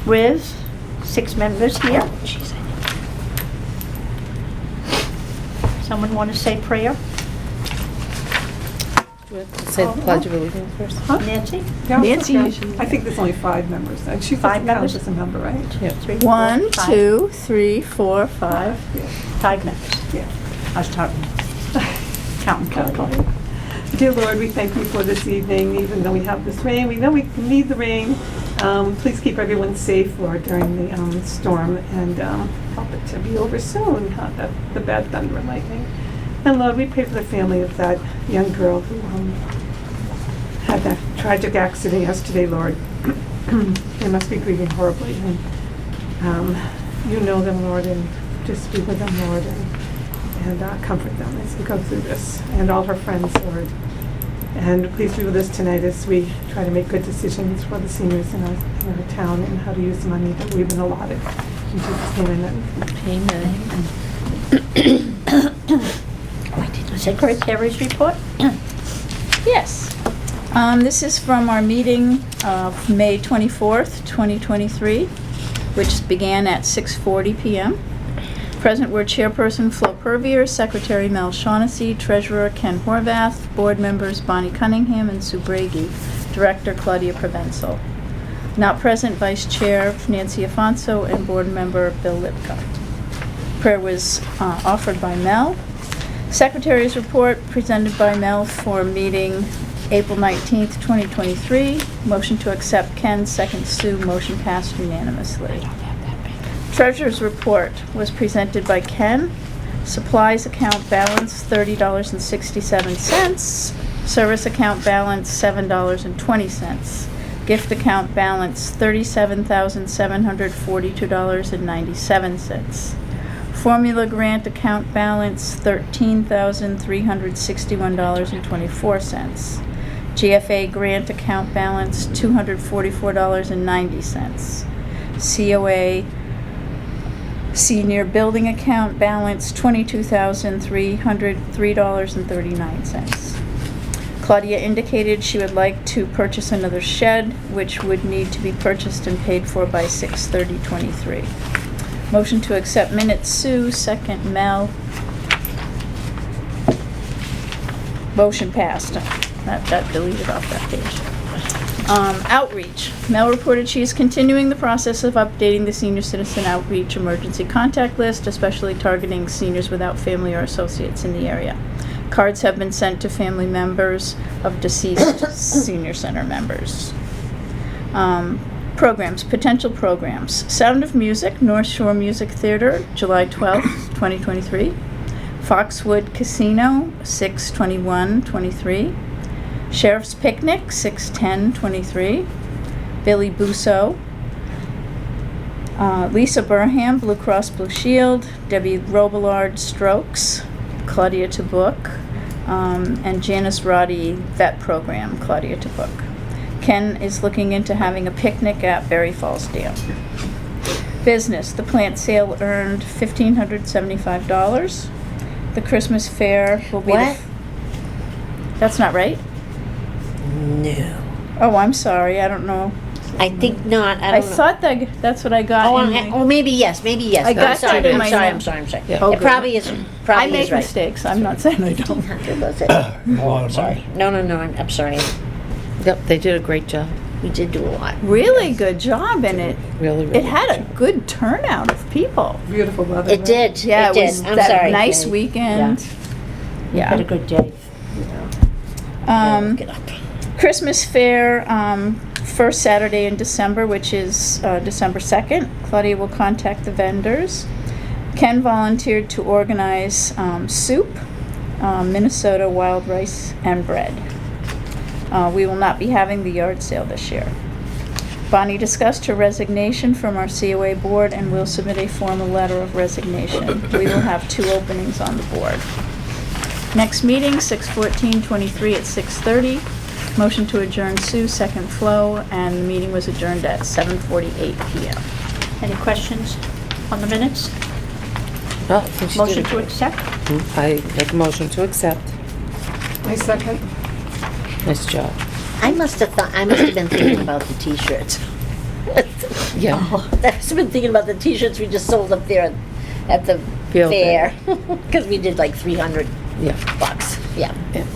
with 6 members here. Someone want to say prayer? Say the Pledge of Allegiance first. Huh? Nancy? Yeah, Nancy? okay. I think there's only 5 members. And she 5 doesn't count members? as a member, right? Yeah. 3, 4, 1, 5. 2, 3, 4, 5. Yeah. 5 members. Yeah. I was counting Kelly. Dear Lord, we thank you for this evening, even though we have this rain. We know we need the rain. Please keep everyone safe, Lord, during the storm, and help it to be over soon, the bad thunder and lightning. And Lord, we pray for the family of that young girl who had that tragic accident yesterday, Lord. They must be grieving horribly. And you know them, Lord, and just be with them, Lord, and comfort them as we go through this. And all her friends, Lord. And please be with us tonight as we try to make good decisions for the seniors in our town and how to use the money that we've been allotted. In Jesus' name, amen. Amen. Secretary's report? Yes. This is from our meeting of May 24th, 2023, which began at 6:40 p.m. Present were Chairperson Flo Purvier, Secretary Mel Shaughnessy, Treasurer Ken Horvath, Board members Bonnie Cunningham and Sue Brady, Director Claudia Provenzel. Not present, Vice Chair Nancy Afonso and Board Member Bill Lipka. Prayer was offered by Mel. Secretary's report presented by Mel for meeting April 19th, 2023. Motion to accept Ken, second Sue. Motion passed unanimously. Treasurer's report was presented by Ken. Supplies account balance $30.67. Service account balance $7.20. Gift account balance $37,742.97. Formula grant account balance $13,361.24. GFA grant account balance $244.90. COA senior building account balance $22,303.39. Claudia indicated she would like to purchase another shed, which would need to be purchased and paid for by 6/30/23. Motion to accept minutes, Sue, second Mel. Motion passed. That deleted off that page. Outreach. Mel reported she is continuing the process of updating the senior citizen outreach emergency contact list, especially targeting seniors without family or associates in the area. Cards have been sent to family members of deceased senior center members. Programs, potential programs. Sound of Music, North Shore Music Theater, July 12th, 2023. Foxwood Casino, 6/21/23. Sheriff's Picnic, 6/10/23. Billy Busso. Lisa Burham, Blue Cross Blue Shield. Debbie Robillard, Strokes. Claudia to Book. And Janice Roddy, Vet Program, Claudia to Book. Ken is looking into having a picnic at Berry Falls Dam. Business, the plant sale earned $1,575. The Christmas fair will be What? That's not right? No. Oh, I'm sorry, I don't know. I think not. I I don't know. thought that, that's what I got Oh, in my... oh, maybe yes. I No, got I'm sorry. that in I'm my sorry. note. I'm sorry. I'm sorry. Oh, It good. probably is. I Probably make is right. mistakes, I'm not saying I don't. 1,500 was it? Oh, I'm Sorry. No. I'm sorry. Yep, they did a great job. We did do a lot. Really good job, and it Really, really it had good a job. good turnout of people. Beautiful weather. It right? did. Yeah, it did. was I'm that sorry. nice Kay. weekend. Had a Yeah. good day. Look it up. Christmas fair, first Saturday in December, which is December 2nd. Claudia will contact the vendors. Ken volunteered to organize soup, Minnesota wild rice and bread. We will not be having the yard sale this year. Bonnie discussed her resignation from our COA board and will submit a formal letter of resignation. We will have 2 openings on the board. Next meeting, 6/14/23 at 6:30. Motion to adjourn, Sue, second Flo, and the meeting was adjourned at 7:48 p.m. Any questions on the minutes? Oh, I think she did Motion a to great- accept? I make a motion to accept. My second. Nice job. I must have been thinking about the T-shirts. Yeah. I've been thinking about the t-shirts we just sold up there at the Field fair. Because we did like $300. Yeah. Yeah.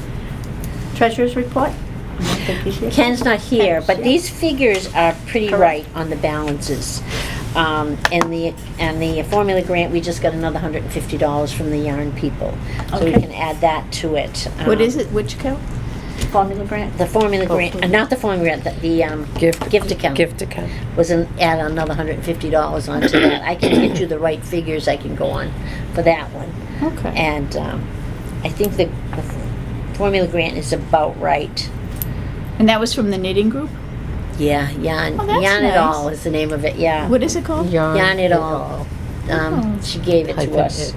Treasurer's report? I don't think he's here. Ken's not here, Ken's, but yeah. these figures are pretty Correct. right on the balances. And the formula grant, we just got another $150 from the yarn people. So we Okay. can add that to it. What is it, which account? Formula grant? The formula Oh, grant, not the formula grant, the gift account. Gift account. Was add another $150 onto that. I can get you the right figures I can go on for that one. Okay. And I think the formula grant is about right. And that was from the knitting group? Yeah, Yarn, Oh, that's Yarn It nice. All is the name of it, yeah. What is it called? Yarn It All. She gave it to us.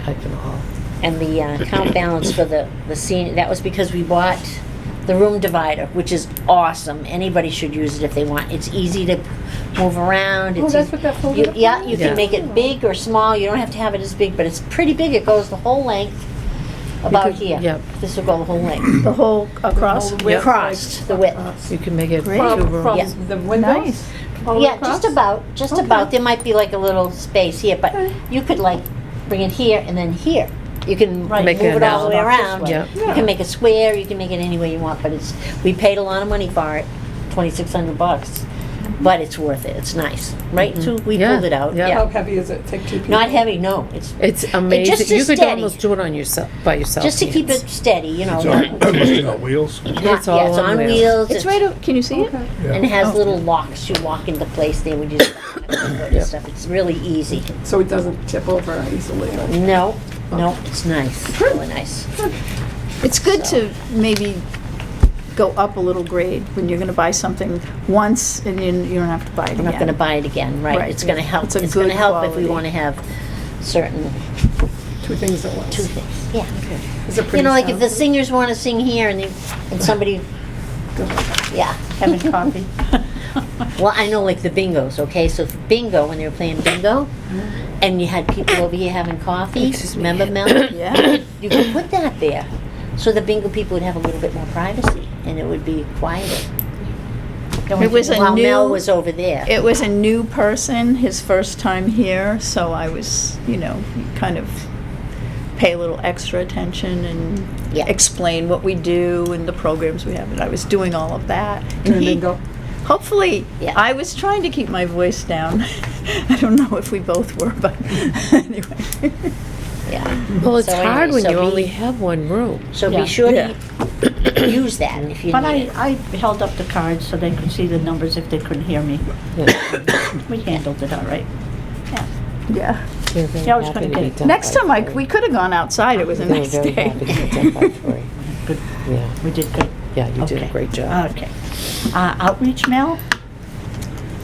Hyphen all. And the account balance for the senior, that was because we bought the room divider, which is awesome. Anybody should use it if they want. It's easy to move around. Oh, It's that's easy- what that folder up Yeah, there you is? can Yeah. make it big or small. You don't have to have it as big, but it's pretty big. It goes the whole length, about could- here. yep. This will go the whole length. The whole across? The whole width, Across like, the width. across. You can make it Great. two From rooms. Yeah. the windows? Nice. all the way Yeah, across? just Okay. about. There might be like a little space here, but Okay. you could like bring it here and then here. You can Right. Make move it it all the way an L. around. Yeah. You Yeah. can make a square, you can make it any way you want, but we paid a lot of money for it, $2,600, but it's worth it. It's nice, right? So we Yeah, pulled it out. yeah. Yeah. How heavy is it? Take two people? Not heavy, no. It's It's amazing. just a You could steady. almost do it on yourself, by yourself. just to keep it steady, you know. It's on, it's got wheels. It's all yeah, it's on on wheels. wheels. It's right, can you see it? Okay. and it has Oh. little locks. You walk into place there when you Yep. stuff. It's really easy. So it doesn't tip over easily. No, it's nice. Really nice. It's good to maybe go up a little grade when you're gonna buy something once and you don't have to buy it I'm again. not going to buy it again, right? Right. It's going to help. It's a It's going to good help if we quality. want to have certain Two things at once. two things. Yeah. Is it You pretty know, like if the sound? singers want to sing here and somebody, yeah. Having coffee? Well, I know like the bingos, okay? So for bingo, when they were playing bingo, and you had people over here having coffee, Excuse me. remember Mel? Yeah. You could put that there. So the bingo people would have a little bit more privacy and it would be quieter. It was a While Mel new, was over there. it was a new person, his first time here, so I was, kind of pay a little extra attention and Yeah. explain what we do and the programs we have, and I was doing all of that. And During he- bingo? Hopefully, Yeah. I was trying to keep my voice down. I don't know if we both were, but anyway. Yeah. Well, it's So hard anyway, when so you be- only have one room. So Yeah. be sure Yeah. to use that if you But need it. I held up the cards so they could see the numbers if they couldn't hear me. We handled it all right. Yeah. Yeah, I was gonna get it. Next time, we could have gone outside. It was a nice day. Good. Yeah, We did good. yeah, you did a Okay. great job. Okay. Outreach mail?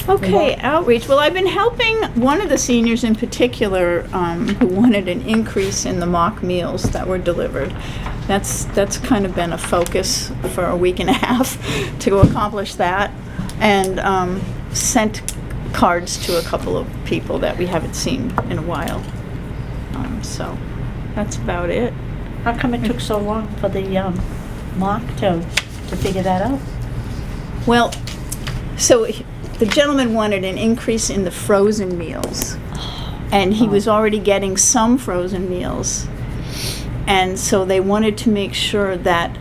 Okay, outreach. Well, I've been helping one of the seniors in particular who wanted an increase in the mock meals that were delivered. That's kind of been a focus for a week and a half to accomplish that, and sent cards to a couple of people that we haven't seen in a while. So that's about it. How come it took so long for the mock to figure that out? Well, so the gentleman wanted an increase in the frozen meals, and he was already getting some frozen meals, and so they wanted to make sure that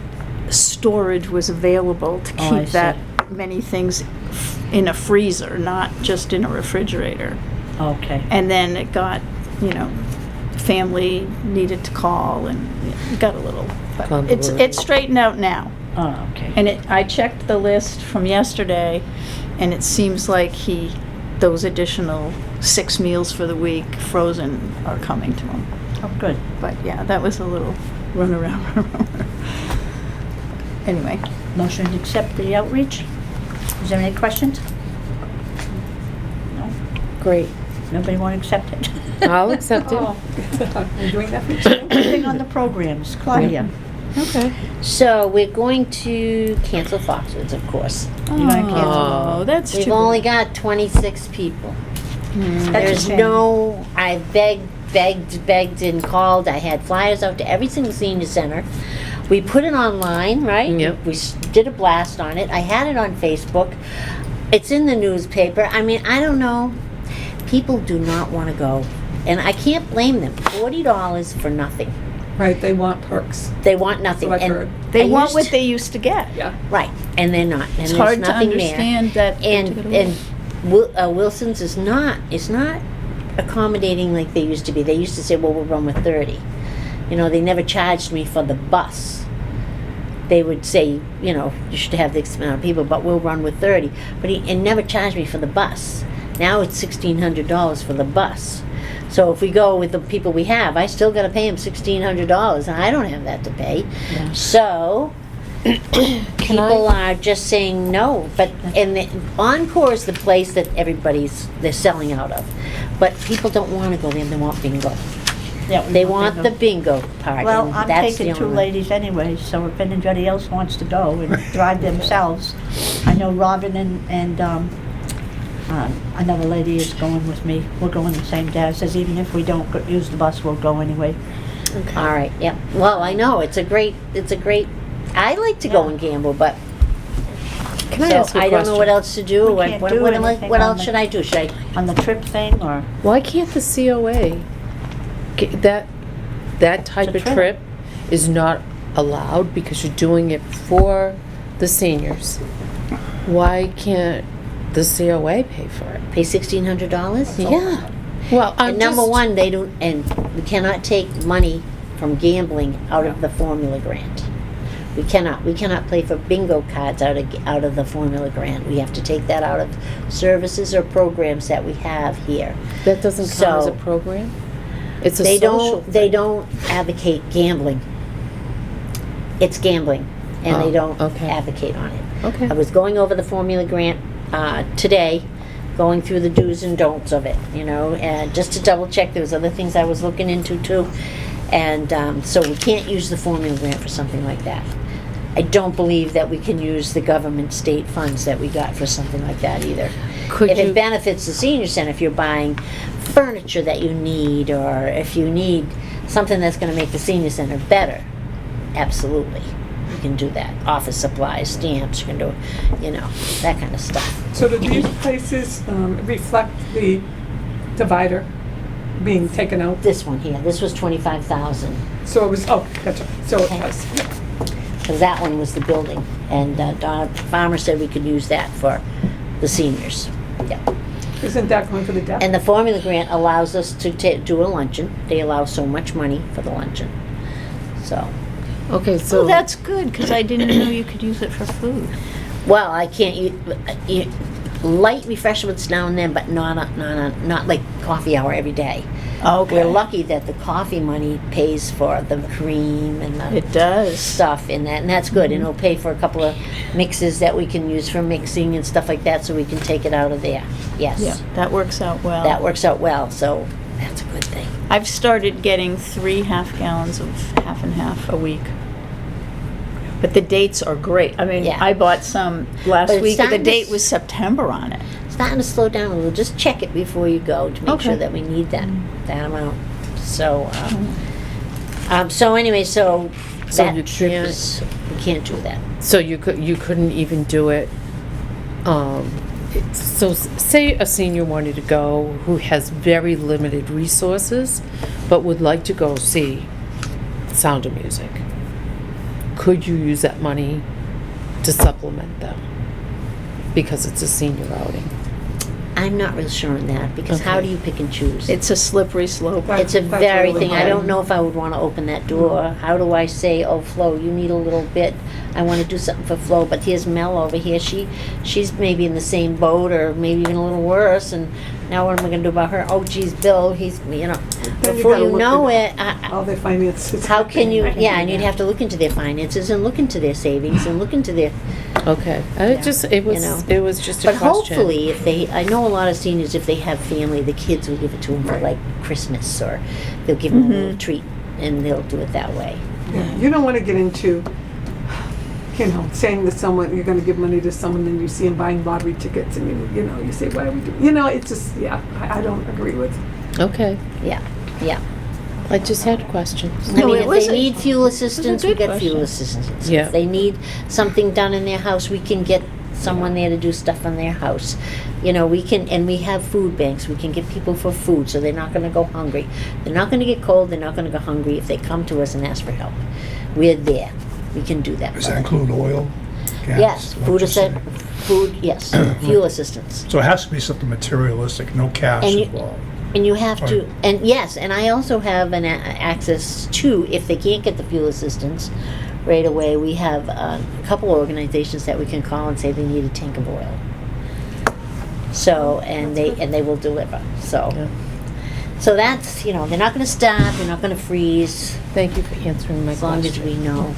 storage was available to Oh, I keep see. that many things in a freezer, not just in a refrigerator. Okay. And then it got, family needed to call, and it got a little, but Convoluted. it's straightened out now. Oh, okay. And I checked the list from yesterday, and it seems like those additional 6 meals for the week, frozen, are coming to him. Oh, good. But yeah, that was a little runaround. Anyway, Motion to accept the outreach? Is there any questions? No? Great. Nobody want to accept it? I'll accept it. Oh, I'm doing that for you. Anything on the programs? Claudia? okay. So we're going to cancel Foxwoods, of course. You're gonna cancel? Oh, that's We've too only bad. got 26 people. That's a There's shame. no, I begged and called. I had flyers out to every single senior center. We put it online, right? Yep. We did a blast on it. I had it on Facebook. It's in the newspaper. I mean, I don't know. People do not want to go. And I can't blame them. $40 for nothing. Right, they want perks. They want nothing. That's what I've And heard. They I want used what to- they used to get. Yeah. Right, and they're not. And It's there's hard to nothing there. understand that. And Wilson's is not accommodating like they used to be. They used to say, well, we'll run with 30. You know, they never charged me for the bus. They would say, you know, you should have this amount of people, but we'll run with 30. But he never charged me for the bus. Now it's $1,600 for the bus. So if we go with the people we have, I still got to pay them $1,600, and I don't have that to pay. Yeah. So people are just saying no. But and the Encore is the place that they're selling out of. But people don't want to go there. They want bingo. Yeah, we They want bingo. the bingo part. Well, and I'm that's taking the 2 only- ladies anyway, so if anybody else wants to go and drive themselves, I know Robin and another lady is going with me. We're going the same day. I says even if we don't use the bus, we'll go anyway. All right. Yeah. Well, I know it's a great. I like to go Yeah. and gamble, but Can I so ask you a I don't know question? what else to do. We can't do anything What on else the- should I do? Should I? On the trip thing, or Why can't the COA, that type It's a of trip. trip is not allowed because you're doing it for the seniors? Why can't the COA pay for it? Pay $1,600? Yeah. Well, I'm And number just- one, they don't, and we cannot take money from gambling out of the formula grant. We cannot play for bingo cards out of the formula grant. We have to take that out of services or programs that we have here. That doesn't count as a So- program? It's a They social they thing. don't advocate gambling. It's gambling, and Oh, they don't okay. advocate on it. Okay. I was going over the formula grant today, going through the do's and don'ts of it, you know, and just to double check, there was other things I was looking into too. And so we can't use the formula grant for something like that. I don't believe that we can use the government state funds that we got for something like that either. Could If you- it benefits the senior center, if you're buying furniture that you need, or if you need something that's going to make the senior center better, absolutely, you can do that. Office supplies, stamps, you can do, you know, that kind of stuff. So do these places reflect the divider being taken out? This one here, this was 25,000, So it was, oh, gotcha. So it Okay. has, because that one was the building, and Donna Farmer said we could use that for the seniors. Yeah. isn't that going for the deaf? And the formula grant allows us to do a luncheon. They allow so much money for the luncheon. So, Okay, so. Oh, that's good, because I didn't know you could use it for food. well, I can't eat light refreshments now and then, but not like coffee hour every day. Okay. We're lucky that the coffee money pays for the cream and the It does. stuff in that, and that's good. And it'll pay for a couple of mixes that we can use for mixing and stuff like that, so we can take it out of there. Yes, Yeah, that works out well. that works out well. So that's a good thing. I've started getting 3 half-gallons of half and half a week. But the dates are great. I mean, Yeah. I bought some last But it's week, and the starting to date s- was September on it. Starting to slow down a little. Just check it before you go to make Okay. sure that we need that amount. So, so anyway, so So that you trip can't- is, we can't do that. So you couldn't even do it, so say a senior wanted to go who has very limited resources, but would like to go see Sound of Music. Could you use that money to supplement them? Because it's a senior outing. I'm not real sure on that, because how Okay. do you pick and choose? It's a slippery slope. It's a That's very really thing. I hard. don't know if I would want to open that door. How do I say, oh, Flo, you need a little bit. I want to do something for Flo, but here's Mel over here. She's maybe in the same boat, or maybe even a little worse. And now what am I going to do about her? Oh, geez, Bill, he's, you know, Then before gotta you look know at it, all their finances. how can you? Yeah, and you'd have to look into their finances and look into their savings and look into their. Okay, Yeah. it was, know. it was just a But question. hopefully, if they, I know a lot of seniors, if they have family, the kids will give it to them for like Christmas, or they'll give them a little treat, and they'll do it that way. Yeah, you don't want to get into, you know, saying to someone, you're going to give money to someone, and you see them buying lottery tickets, and you know, you say, why are we doing, you know, it's just, yeah, I don't agree with. Okay, Yeah, yeah. I just had questions. I No, mean, it if was they a- need fuel assistance, we good get fuel question. assistance. Yeah. If they need something done in their house, we can get someone there to do stuff on their house. You know, we can, and we have food banks. We can get people for food, so they're not going to go hungry. They're not going to get cold. They're not going to go hungry if they come to us and ask for help. We're there. We can do that. Does for that them. include oil, gas? Yes, fuel, yes, fuel assistance. So it has to be something materialistic, no cash And you- involved. And you have to, Right. and yes, and I also have an access to, if they can't get the fuel assistance right away, we have a couple organizations that we can call and say they need a tank of oil. So, and they will deliver, so. Yeah. So that's, you know, they're not gonna stop, they're not gonna freeze, Thank you for answering my as long as question. we know.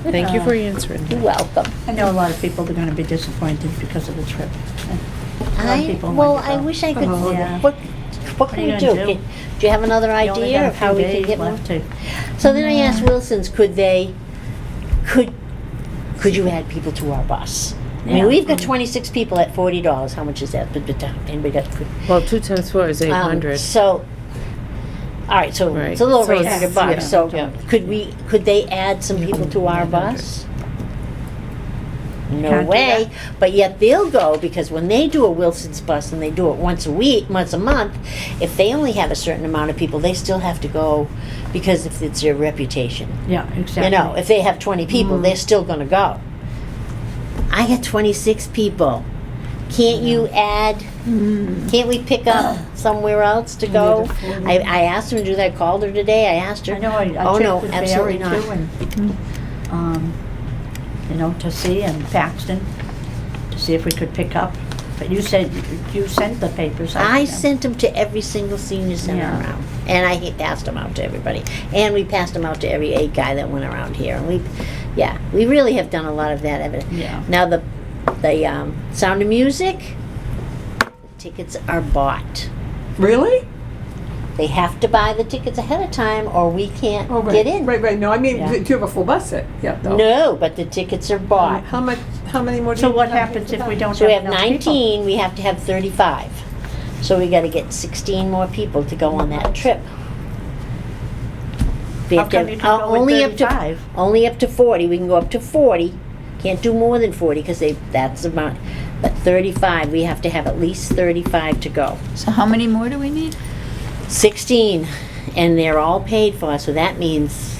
Thank you for answering. You're welcome. I know a lot of people are gonna be disappointed because of the trip. A lot of people Well, want to I go. wish I could, Oh, yeah. what can are we you do? gonna do? Do you have another You only idea got a of how few we can days get more? left to- So then I asked Wilson's, could you add people to our bus? I mean, Yeah. we've got 26 people at $40. How much is that? And we got. Well, 2 times 4 is 800. So, all right, so Right. it's a little over So it's- 800 bucks. yeah, So yeah. could they add some people to our 900. bus? No Can't do way. that. But yet they'll go, because when they do a Wilson's bus and they do it once a month, if they only have a certain amount of people, they still have to go because if it's their reputation. Yeah, exactly. You know, if they have 20 people, Mm. they're still going to go. I got 26 people. Can't you add? Can't we pick up somewhere else to go? I asked her to do that. I called her today. I asked her. I know, I Oh, no, checked with absolutely Barry not. too, and, you know, to see, and Paxton, to see if we could pick up. But you said you sent the papers out. I to them. sent them to every single senior center Yeah. around, and I passed them out to everybody. And we passed them out to every aid guy that went around here. And we really have done a lot of that evidence. Yeah. Now the Sound of Music tickets are bought. Really? They have to buy the tickets ahead of time, or we can't Oh, right. get in. Right. No, I mean, Yeah. do you have a full bus set? Yeah. though? No, but the tickets are bought. How much? How many more? do So you what have happens to if we buy? don't So we have have enough people? 19, we have to have 35. So we gotta get 16 more people to go on that trip. We How have to come have- you can go with only up to 35? Only up to 40. We can go up to 40. Can't do more than 40 because that's about. But 35, we have to have at least 35 to go. So how many more do we need? 16, and they're all paid for. So that means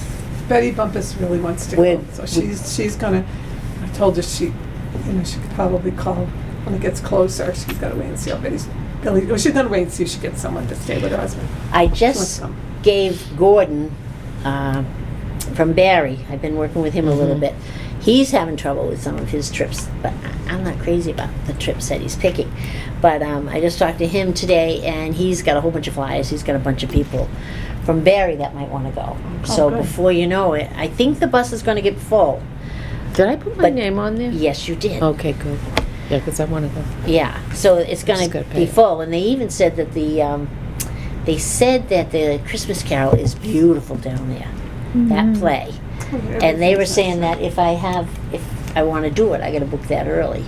Betty Bumpus really wants to We're- go, so she's gonna. I told her she could probably call when it gets closer. She's got to wait and see how Billy. Well, she's gonna wait and see if she gets someone to stay with her husband. I wants just some. gave Gordon from Barry. I've been working with him a little bit. He's having trouble with some of his trips, but I'm not crazy about the trips that he's picking. But I just talked to him today, and he's got a whole bunch of flyers. He's got a bunch of people from Barry that might want to go. So good. before you know it, I think the bus is going to get full. Did I put my but- name on there? Yes, you did. Okay, good. Yeah, because I want to go. Yeah, so it's going Just to gotta be pay. full, and they even said that the Christmas Carol is beautiful down there. That play. And they were saying that if I want to do it, I got to book that early.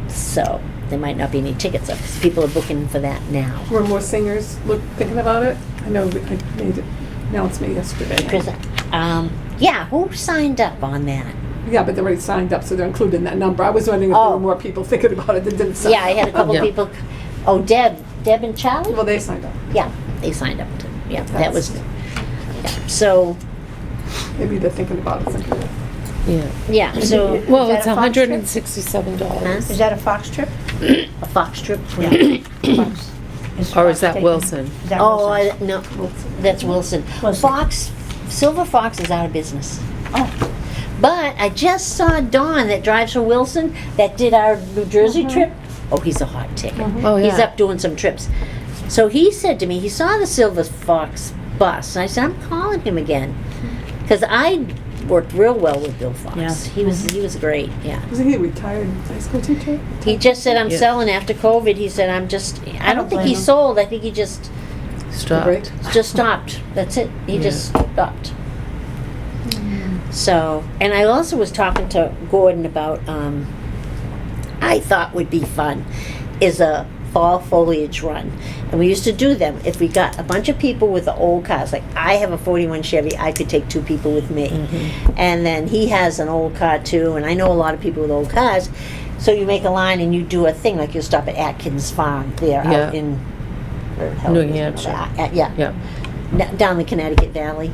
So there might not be any tickets up because people are booking for that now. Were more singers thinking about it? I know I made an announcement yesterday. Chris, yeah, who signed up on that? Yeah, but they already signed up, so they're included in that number. I was wondering if there Oh. were more people thinking about it that didn't sign Yeah, I had a couple Yeah. people. Oh, Deb and Charlie. Well, they signed up. Yeah, they signed up too. Yeah, that That's- was. Yeah. So Maybe they're thinking about it. Yeah. yeah, so Well, that it's a Fox trip? $167. Is that a Fox trip? a Fox trip. Yeah. Fox. Or is that taking- Wilson? Is that Oh, Wilson? no, that's Wilson. Wilson. Fox, Silver Fox is out of business. Oh, But I just saw Don that drives for Wilson that did our New Jersey trip. Oh, he's a hot ticket. Oh, He's yeah. up doing some trips. So he said to me, he saw the Silver Fox bus. And I said, I'm calling him again. Because I worked real well with Bill Fox. Yeah. He was great, yeah. Wasn't he a retired high school teacher? He just said, I'm Yeah. selling after COVID. He said, I don't think blame he him. sold. I think he just Stopped. stopped. That's it. He Yeah. just stopped. So, and I also was talking to Gordon about, I thought would be fun, is a fall foliage run. And we used to do them if we got a bunch of people with the old cars. Like I have a 41 Chevy, I could take 2 people with me. And then he has an old car too, and I know a lot of people with old cars. So you make a line and you do a thing, like you stop at Atkins Farm there Yeah. out in, where the hell New is it? Hampshire. Yeah. Yeah. Down the Connecticut Valley.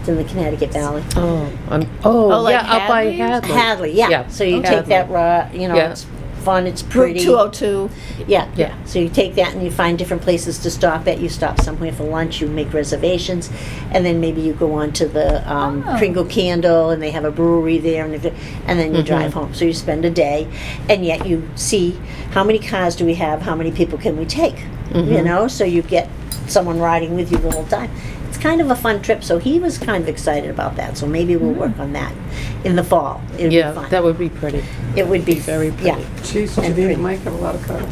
It's in the Connecticut Valley. Oh, Oh, like yeah, up by Hadley's? Hadley. Hadley, yeah. So you take that you know, Yeah. it's fun, it's Route pretty. 202. Yeah, Yeah. So you take that and you find different places to stop at. You stop somewhere for lunch, you make reservations, and then maybe you go on to the Oh. Kringle Candle, and they have a brewery there, and then you Mhm. drive home. So you spend a day, and yet you see how many cars do we have, how many people can we take, you Mhm. know? So you get someone riding with you the whole time. It's kind of a fun trip, so he was kind of excited about that. So maybe we'll work on that in the fall. It would Yeah, be fun. that would be pretty. It would be very Yeah. pretty. Jeez, And Judy pretty. and Mike have a lot of cars.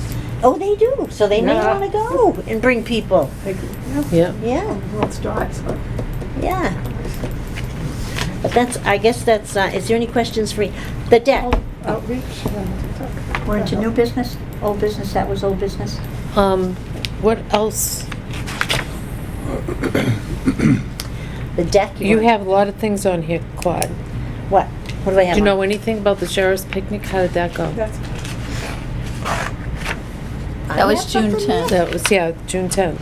Oh, they do. So they may Yeah. want to go and bring people. They could, Yeah. Yeah. well, it's dry, so. Yeah. But that's, I guess that's, is there any questions for me? The deck, Outreach. We're into new business, old business, that was old business. What else? the deck. You want- have a lot of things on here, Claude. What? What do I have? Do you on? know anything about the sheriff's picnic? How did that go? That's, I That was have June something 10th. there. That was, yeah, June 10th.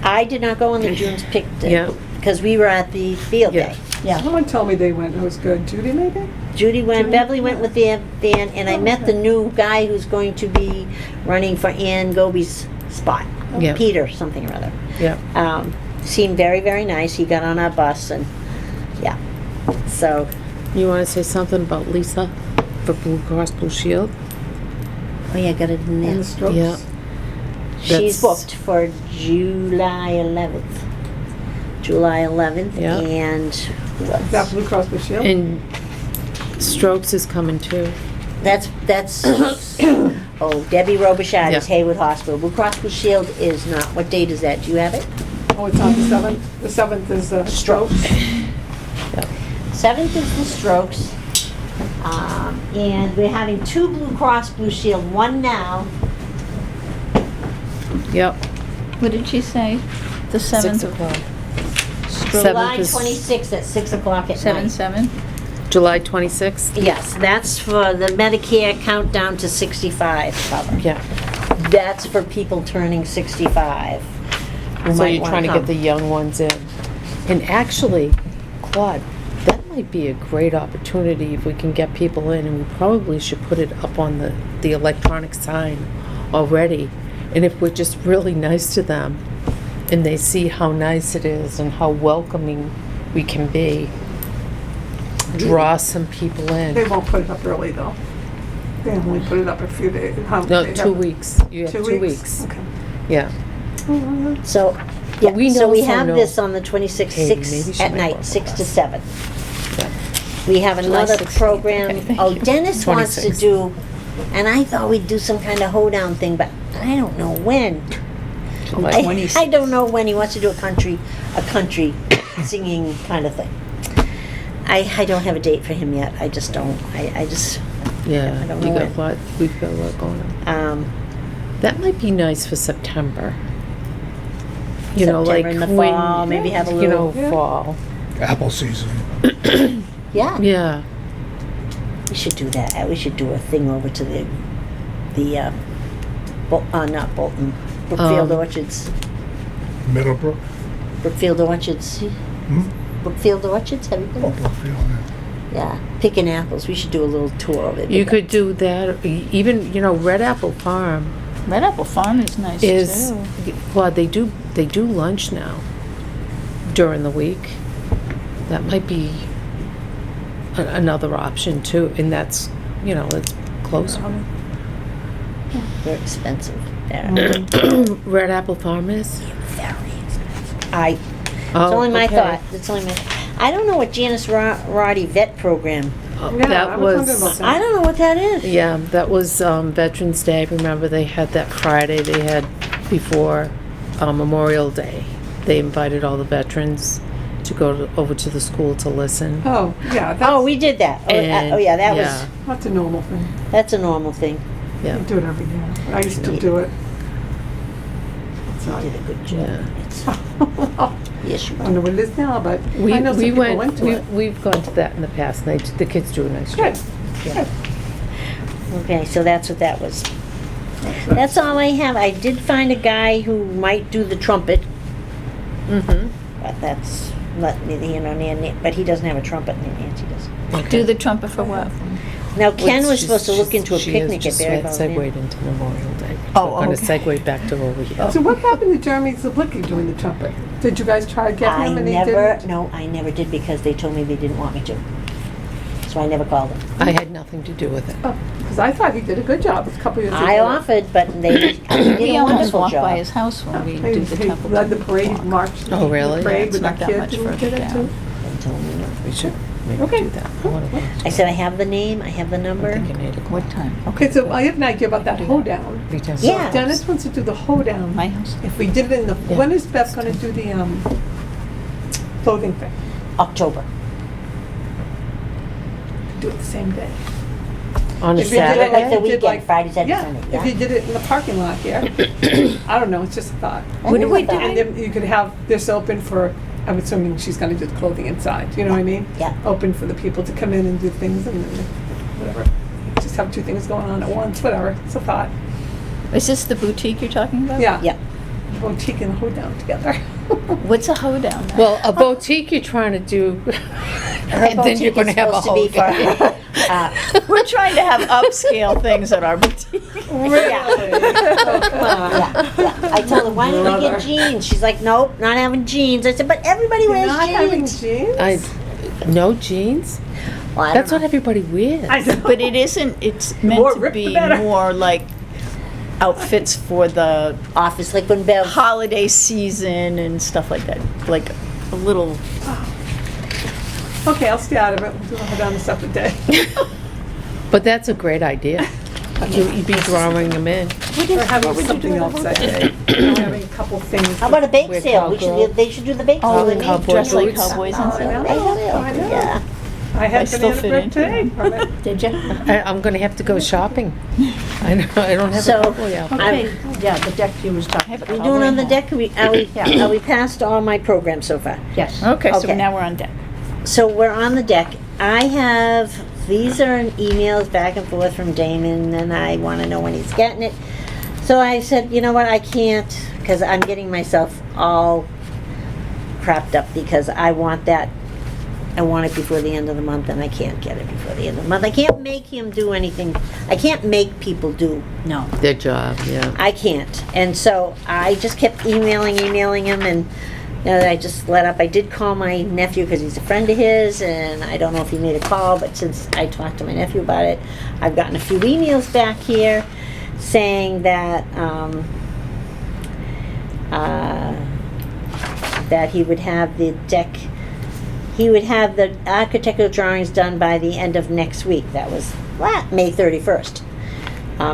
I did not go on the June's pick day. Yeah. Because we were at the field Yeah. day. Yeah, someone told me they went, it was good. Judy maybe? Judy went, Judy? Beverly went with their van, and I met the new guy who's going to be running for Ann Goby's spot. Yeah. Peter, something or other. Yeah. Seemed very, very nice. He got on our bus and, yeah. So, You want to say something about Lisa for Blue Cross Blue Shield? oh yeah, got it in And there. the strokes. Yeah. She's That's- booked for July 11th. July 11th, Yeah. and Is that Blue Cross Blue Shield? And Strokes is coming too. that's oh, Debbie Robichaud is Yeah. Hayward Hospital. Blue Cross Blue Shield is not. What date is that? Do you have it? Oh, it's on the 7th? The 7th is strokes. 7th is the Strokes, and we're having 2 Blue Cross Blue Shield. One now. Yep. What did she say? The 7th 6 of o'clock. July 7th is 26th at 6 o'clock at night. 7/7? July 26th. Yes, that's for the Medicare countdown to 65 cover. Yeah. That's for people turning 65. who So might you're wanna trying to come. get the young ones in. And actually, Claude, that might be a great opportunity if we can get people in, and we probably should put it up on the electronic sign already. And if we're just really nice to them, and they see how nice it is and how welcoming we can be, draw some people They in. won't put it up early though. They only put it up a few days. No, 2 weeks. You have 2 weeks. Okay. Yeah. So, yeah, we so we also have know- this on the 26th, Hey, maybe 6 she at might night, work 6 with to us. 7. Yeah. We have July another 16th. program. Okay, thank Oh, you. Dennis wants to 26th. do, and I thought we'd do some kind of hoedown thing, but I don't know when. July I don't know when he wants to do a country singing kind of thing. I don't have a date for him yet. I just don't. I just, Yeah, I don't you know got a lot, we've got a lot going on. That might be nice for September. You know, like September in the when, fall, maybe have a you know, Yeah. fall. Apple season. yeah. Yeah, We should do that. We should do a thing over to the not Bolton, Brookfield Orchards. Middlebrook. Brookfield Orchards. Hmm? Brookfield Orchards, have you been? Oh, Brookfield, yeah. Yeah, picking apples. We should do a little tour of it. you could do that, or even, you know, Red Apple Farm Red Apple Farm is nice is, too. well, they do lunch now during the week. That might be another option too, and that's, you know, it's closer. They're expensive. They're Red Apple Farm is? very expensive. It's Oh, only my okay. thought. It's only my. I don't know what Janice Roddy vet program. Oh, Yeah, that I was wondering was, about that. I don't know what that is. yeah, that was Veterans Day. Remember, they had that Friday they had before Memorial Day. They invited all the veterans to go over to the school to listen. Oh, yeah, that's, Oh, we did that. Oh yeah, that was. that's a normal thing. That's a normal thing. Yeah, We do it every year. I used to do it. It's You not- did a good job. Yeah. It's, I yes, you don't know what it is now, but we I know some we people went to it. we've gone to that in the past, and the kids do a nice Good, job. good. Okay, so that's what that was. That's all I have. I did find a guy who might do the trumpet, Mm-hmm. but that's not neither here nor there, but he doesn't have a trumpet, and Nancy does. Do the trumpet for what? Now, Ken was supposed to look into a She has picnic at just Berry Falls Inn. segued into Memorial Day. Oh, We're gonna okay. segue back to over here. So what happened to Jeremy Zablicki doing the trumpet? Did you guys try to get I him and he never, didn't? no, I never did because they told me they didn't want me to. So I never called him. I had nothing to do with it. Because I thought he did a good job a couple years ago. I offered, but they did We a almost wonderful walk by job. his house when we He do the he Templeton led the parade, walk. marched. Oh, really? The parade Yeah, it's with not the that kids. much and he further did it down. too. They told me no. We should maybe Okay. do that. I wanna go. I said, I have the name, I have the number. I'm thinking 8 o'clock. What time? Okay, so I have an idea about that hoedown. Be done. So Yeah. if Dennis wants to do the hoedown, My house? if we did it in the, Yeah. when is Beth gonna do the, clothing thing? October. Do it the same day. On a If you did it Like the you Saturday? did weekend, like- Friday, Saturday, Yeah, Sunday, if yeah. you did it in the parking lot here, I don't know, it's just a thought. What did we do? And then you could have this open for, I'm assuming she's gonna do the clothing inside, you know what I mean? Yeah. Open for the people to come in and do things and whatever. Just have two things going on at once, whatever, it's a thought. Is this the boutique you're talking about? Yeah. Yep. Boutique and hoedown together. What's a hoedown? then? Well, a boutique you're trying to do, and then you're boutique is gonna have a supposed to be whole. for, We're trying to have upscale things at our boutique. Really? Oh, come on. yeah, yeah. I told her, why don't we Brother. get jeans? She's like, nope, not having jeans. I said, but everybody You're wears not having jeans. jeans? No jeans? Well, I That's don't what everybody wears. I know. But it isn't, it's meant more to ripped, the be better. more like outfits for the office, like when Bev, holiday season and stuff like that. Like a little, Okay, I'll stay out of it, we'll do it on a separate day. But that's a great idea. You'd be drawing them in. We're having something else that day. We're having a couple things. how about a bake Wear sale? cowgirl. They should do the bake oh, sale. the with me. cowboy dress like boots. cowboys Oh, and I stuff. know. I know. Yeah. I had still banana fit bread into today it. from it. Did you? I'm gonna have to go shopping. I know, I don't have a So, cowboy outfit. Okay, yeah, the deck you was talking have a about. We doing on the deck? Yeah. Are we past all my programs so far? Yes. Okay, so Okay. now we're on deck. So we're on the deck. I have, these are emails back and forth from Damon, and I want to know when he's getting it. So I said, you know what, I can't, because I'm getting myself all crapped up because I want that, I want it before the end of the month, and I can't get it before the end of the month. I can't make him do anything. I can't make people do. No. Their job, yeah. I can't. And so I just kept emailing him, and I just let up. I did call my nephew because he's a friend of his, and I don't know if he made a call, but since I talked to my nephew about it, I've gotten a few emails back here saying that that he would have the deck, he would have the architectural drawings done by the end of next week. That was May 31st.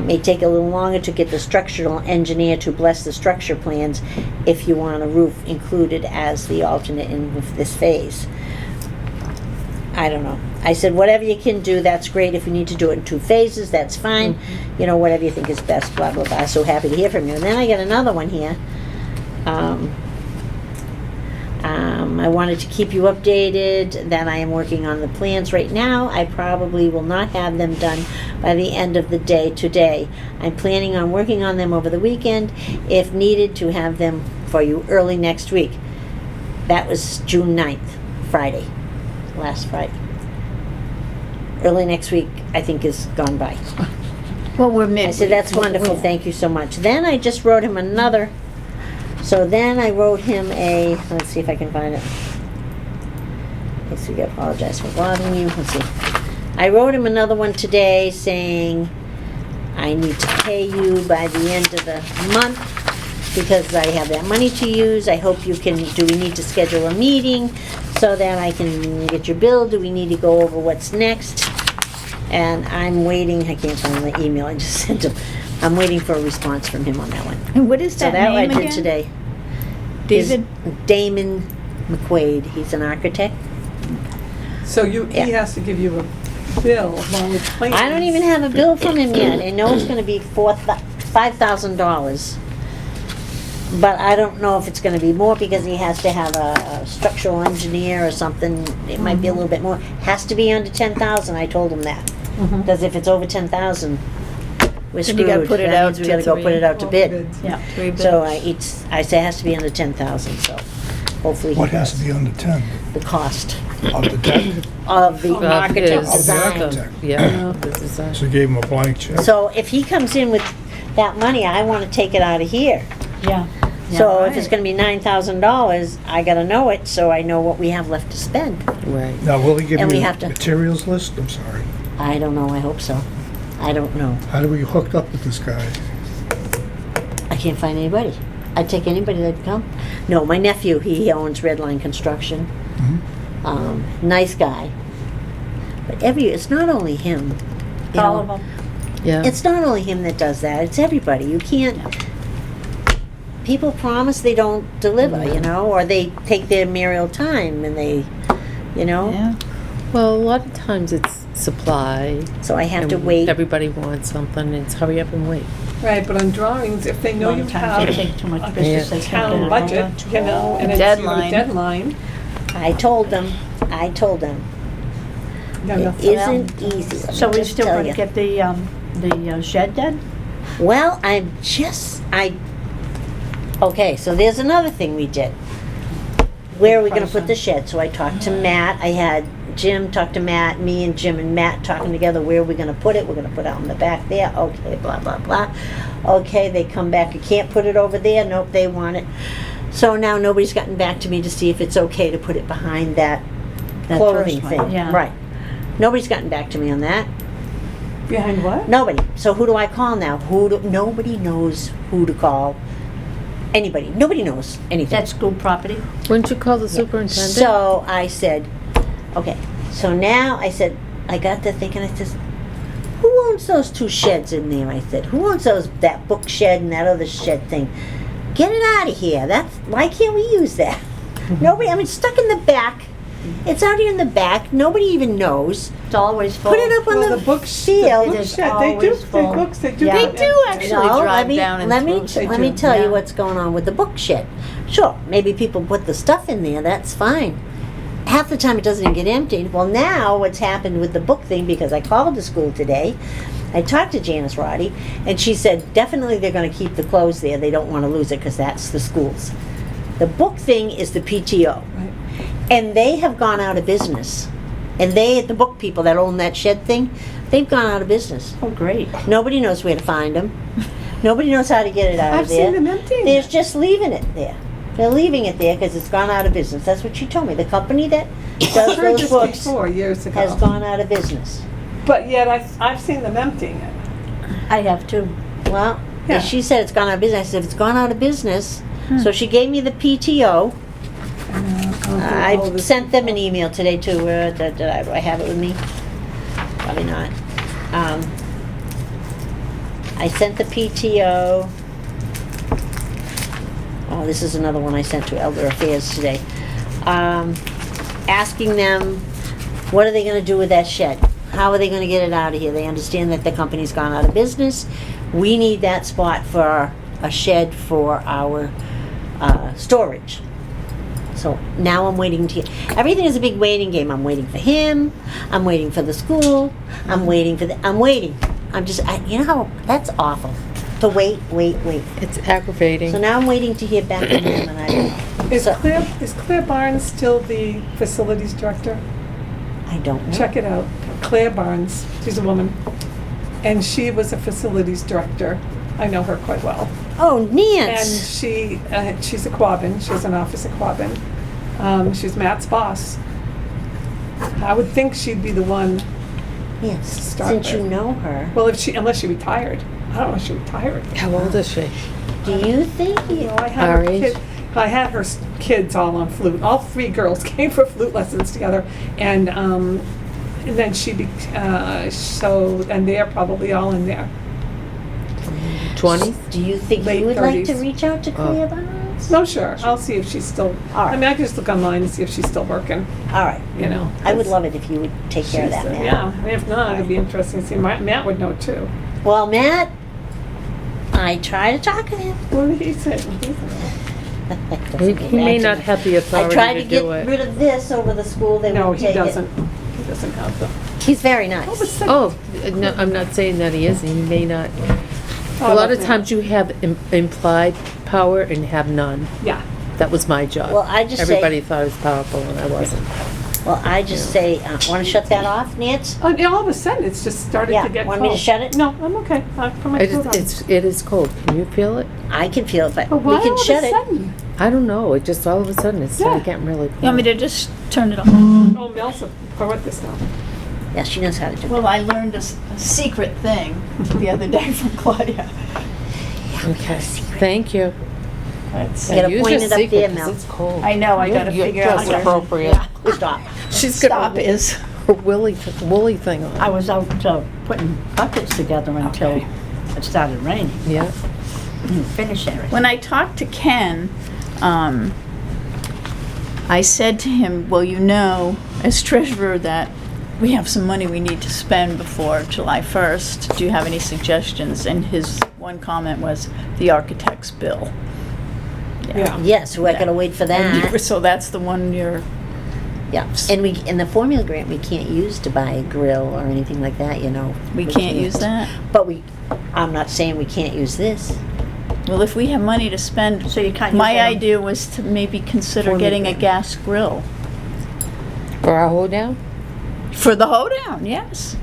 May take a little longer to get the structural engineer to bless the structure plans if you want a roof included as the alternate in this phase. I don't know. I said, whatever you can do, that's great. If you need to do it in 2 phases, that's fine. You know, whatever you think is best, blah, blah, blah. So happy to hear from you. And then I got another one here. I wanted to keep you updated that I am working on the plans right now. I probably will not have them done by the end of the day today. I'm planning on working on them over the weekend, if needed, to have them for you early next week. That was June 9th, Friday, last Friday. Early next week, I think, is gone by. Well, we're mid. I said, that's wonderful, thank you so much. Then I just wrote him another. So then I wrote him a, let's see if I can find it. Yes, we apologize for bothering you. Let's see. I wrote him another one today saying, I need to pay you by the end of the month because I have that money to use. I hope you can, do we need to schedule a meeting so that I can get your bill? Do we need to go over what's next? And I'm waiting, I can't find the email I just sent him. I'm waiting for a response from him on that one. And what is So that that I name did again? today. David? Is Damon McQuaid. He's an architect. So he Yeah. has to give you a bill along with plans. I don't even have a bill from him yet. I know it's gonna be $5,000. But I don't know if it's gonna be more because he has to have a structural engineer or something. It might be a little bit more. Has to be under 10,000. I told him that. Mhm. Because if it's over 10,000, we're Then screwed. you gotta put it That out means we to gotta go put three. it out to All bid. bids. Yeah. 3 bids. So I say it has to be under 10,000, so hopefully he What has to does. be under 10? The cost Of the deck? of the Of architect Of the design. architect. Yeah, this is, So you gave him a blank check? So if he comes in with that money, I wanna take it out of here. Yeah. So if it's right. gonna be $9,000, I gotta know it, so I know what we have left to spend. right. Now, will he give And you we a have to- materials list? I'm sorry. I don't know, I hope so. I don't know. How do we hook up with this guy? I can't find anybody. I'd take anybody that'd come. No, my nephew, he owns Redline Construction. Mhm. Nice guy. But it's not only him. you All know. of them. Yeah. It's not only him that does that, it's everybody. You can't, people promise they don't deliver, you know, or they take their merry time and they, you know. Yeah. Well, a lot of times it's supply. So I have to and wait. Everybody wants something, it's hurry up and wait. Right, but on drawings, if they A know lot you of times they have take too much a business. They can't town get it budget, over. you know, and it's Deadline. a deadline, I told them. you have It nothing. isn't easy. let So me we just still tell gonna ya. get the shed then? Well, okay, so there's another thing we did. Where are we gonna put the shed? So I talked to Matt, I had Jim talk to Matt, me and Jim and Matt talking together, where are we gonna put it? We're gonna put it out in the back there, okay, blah, blah, blah. Okay, they come back, you can't put it over there, nope, they want it. So now nobody's gotten back to me to see if it's okay to put it behind that That clothing first one, thing. yeah. Right. Nobody's gotten back to me on that. Behind what? Nobody. So who do I call now? Nobody knows who to call. Anybody. Nobody knows anything. That's school property? Wouldn't you call the superintendent? So I said, okay. So now I said, I got to thinking, I said, who owns those 2 sheds in there? I said, who owns that book shed and that other shed thing? Get it out of here. Why can't we use that? Nobody, I mean, it's stuck in the back. It's out here in the back. Nobody even knows. It's always full. Put it up on Well, the, the book field. It book is shed, they do, always the full. books, they do. Yeah. that. They do actually No, drive down and let me through. They let me do, tell yeah. you what's going on with the book shed. Sure, maybe people put the stuff in there. That's fine. Half the time it doesn't even get emptied. Well, now what's happened with the book thing? Because I called the school today, I talked to Janice Roddy, and she said definitely they're going to keep the clothes there. They don't want to lose it because that's the schools. The book thing is the PTO, Right. and they have gone out of business. And the book people that own that shed thing, they've gone out of business. Oh, great. Nobody knows where to find them. Nobody knows how to get it out I've of there. seen them emptying They're it. just leaving it there. They're leaving it there because it's gone out of business. That's what she told me. The company that I've does heard those this books before, years ago. has gone out of business. But yet I've seen them emptying it. I have too. Well, Yeah. she said it's gone out of business. I said, if it's gone out of business, so she gave me the PTO. I sent them an email today too. Do I have it with me? Probably not. I sent the PTO. Oh, this is another one I sent to Elder Affairs today. Asking them, what are they gonna do with that shed? How are they gonna get it out of here? They understand that the company's gone out of business. We need that spot for a shed for our storage. So now I'm waiting to, everything is a big waiting game. I'm waiting for him, I'm waiting for the school, I'm waiting. I'm just, you know how, that's awful. To wait. It's aggravating. So now I'm waiting to hear back from him, and I Is so- Claire Barnes still the facilities director? I don't know. Check it out. Claire Barnes, she's a woman. And she was a facilities director. I know her quite well. Oh, And Nance. she's a Quabbin, she has an office at Quabbin. She's Matt's boss. I would think she'd be the one, Yes, start since you with. know her, well, unless she retired. I don't know if she retired. How old is she? do you think you, Well, I had her Our age? kid, I had her kids all on flute. All 3 girls came for flute lessons together, and then and they're probably all in there. 20? do you think Late you would like to 30s. reach out to Claire Barnes? No, sure. I'll see if she's still. All right. I mean, I can just look online and see if she's still working. All right. You know. I would love it if you would take care of that, Matt. Yeah, and if not, it'd be interesting to see. Matt would know too. Well, Matt, I try to talk to him. What did he say? He may not have the I authority tried to to get do it. rid of this over the school. They No, won't he take doesn't. it. He doesn't have the. He's very Oh, but nice. send- Oh, no, I'm not saying that he isn't, he may not. Oh, A lot of that's times you have implied power and have none. Yeah. That was my job. Well, I just say- Everybody thought I was powerful and I wasn't. Well, I just say, want to shut that off, Nance? And all of a sudden, it's just started Yeah, to get cold. want me to shut it? No, I'm okay. I put my coat on. It is cold. Can you feel it? I can feel it, but But why we can all shut of a it. sudden? I don't know. It just all of a sudden it started Yeah. getting really cold. You want me to just turn it off? Oh, Mel's for this now. Yeah, she knows how to do it. Well, I learned a secret thing the other day from Claudia. Okay. Thank you. That's, You gotta Use point your it up secret there, 'cause Mel. it's cold. I know, I You're- gotta you're figure out dressed where. appropriate. Yeah. Stop. She's got Stop is. her woolly thing on. I was out putting buckets together until Okay. it started raining. Yeah. Didn't finish everything. When I talked to Ken, I said to him, well, you know, as treasurer, that we have some money we need to spend before July 1st. Do you have any suggestions? And his one comment was the architect's bill. Yeah. Yes, we're gonna wait for that. So that's the one you're, Yeah, and the formula grant we can't use to buy a grill or anything like that, you know. we can't use that? But I'm not saying we can't use this. Well, if we have money to spend, So you can't use my it on- idea was to maybe consider Formula getting a grant. gas grill. For our hoedown? For the hoedown, yes.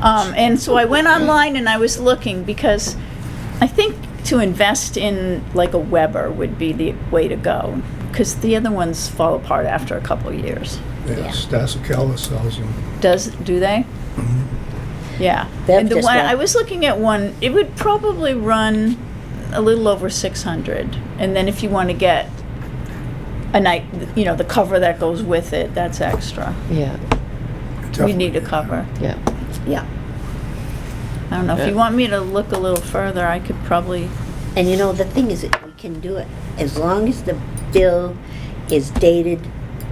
And so I went online and I was looking because I think to invest in like a Weber would be the way to go because the other ones fall apart after a couple of years. Yeah, Stasakella sells them. Do they? Yeah. Bev And the just one went. I was looking at one, it would probably run a little over 600. And then if you want to get a night, you know, the cover that goes with it, that's extra. Yeah. We need a cover. Yeah. Yeah. I don't know, if Yeah. you want me to look a little further, I could probably, And you know, the thing is that we can do it as long as the bill is dated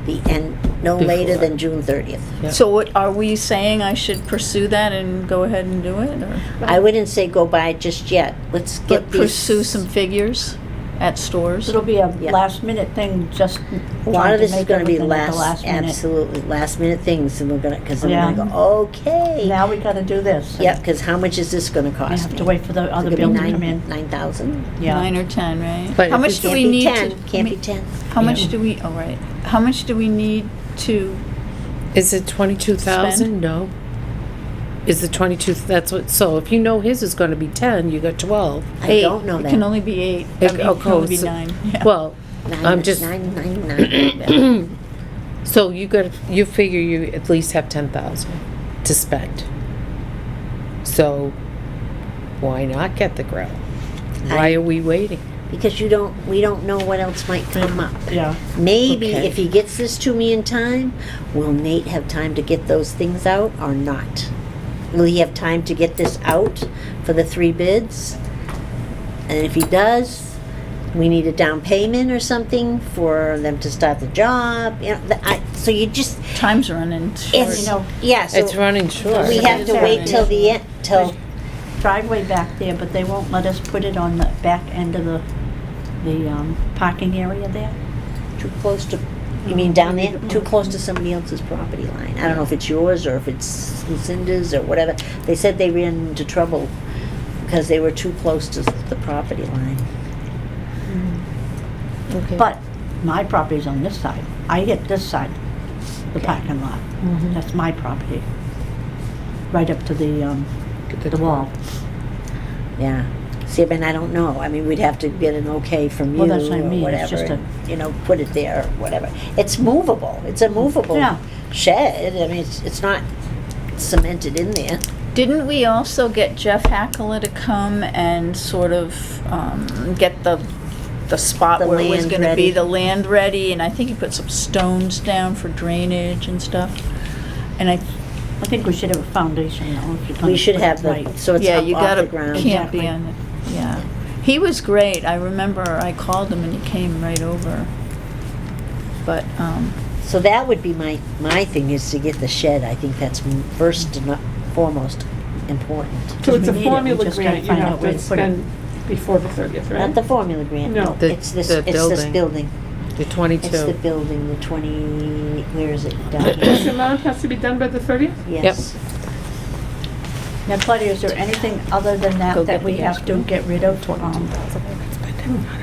the end, no later Before. than June 30th. Yeah. so what, are we saying I should pursue that and go ahead and do it, or? I wouldn't say go buy it just yet. Let's But get these. pursue some figures at stores? It'll be a Yeah. last minute thing, just A lot trying of to this is make gonna be everything at the last, minute. absolutely, last minute things, and we're gonna, cause then we're Yeah. gonna go, okay. Now we gotta do this. and Yep, cause how much is this gonna We cost have me? to wait for the Is it other gonna bill be to come in. 9,000? Yeah. 9 or 10, right? But How if much it do Can't we be need 10, to? can't be 10. How much Yeah. do we, oh, right. How much do we need to, Is it 22,000? Spend? No. Is it 22? That's what. So if you know his is going to be 10, you got 12. I 8? don't know It that. can only be 8. It- I mean, it okay, can only be so- 9, yeah. Well, Nine- I'm just. 999. So you figure you at least have 10,000 to spend. So why not get the grill? Why are we waiting? Because we don't know what else might come up. Yeah. Maybe Okay. if he gets this to me in time, will Nate have time to get those things out or not? Will he have time to get this out for the 3 bids? And if he does, we need a down payment or something for them to start the job. You know, so you just, Time's running short. it's, You know, yeah, so It's running short. we have to wait till the end, till, Driveway back there, but they won't let us put it on the back end of the parking area there. too close to, you mean down there? Too close to somebody else's property line. I don't know if it's yours or if it's Lucinda's or whatever. They said they ran into trouble because they were too close to the property line. Okay. But my property's on this side. I hit this side, the parking lot. Mhm. That's my property. Right up to the wall. Yeah. See, I mean, I don't know. I mean, we'd have to get an okay from you Well, that's what I or mean. It's whatever. just a- and, you know, put it there or whatever. It's movable. It's a movable Yeah. shed. I mean, it's not cemented in there. Didn't we also get Jeff Hackler to come and sort of get the spot The where it was land going to ready. be the land ready? And I think he put some stones down for drainage and stuff. And I think we should have a foundation though. if you're gonna We should put it have the, right. so it's yeah, up you off gotta the ground. can't be Exactly. on it. Yeah, he was great. I remember I called him and he came right over. But So that would be my thing, is to get the shed. I think that's first and foremost important. So it's a We need it, we formula just grant gotta you find have out where to to put it. spend before the 30th, right? Not the formula grant, No. no. The- It's this the building. building. The 22. It's the building, the 20, where is it? Down This here? amount has to be done by the 30th? Yes. Now, Claudia, is there anything other than Go that that get we the have to get rid of,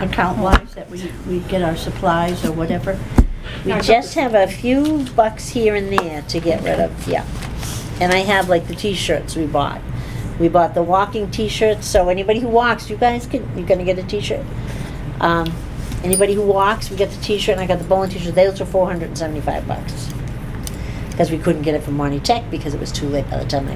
account-wise, that we get our supplies or whatever? We just have a few bucks here and there to get rid of, yeah. And I have like the t-shirts we bought. We bought the walking t-shirts, so anybody who walks, you guys can, you're gonna get a t-shirt. Anybody who walks, we get the t-shirt, and I got the bowling t-shirt, those are $475. Because we couldn't get it from Monty Tech because it was too late by the time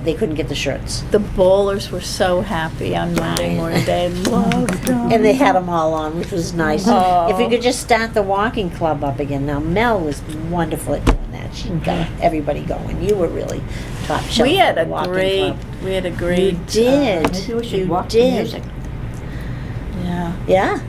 they couldn't get the shirts. The bowlers were so happy on Monday morning. They loved them. And they had them all on, which was nice. Oh. If we could just start the walking club up again. Now, Mel was wonderful at doing that. She got everybody going. You were really top shelf We had of a the walking great, club. we had a great. You did. Maybe we should You walk to did. music, Yeah. Yeah.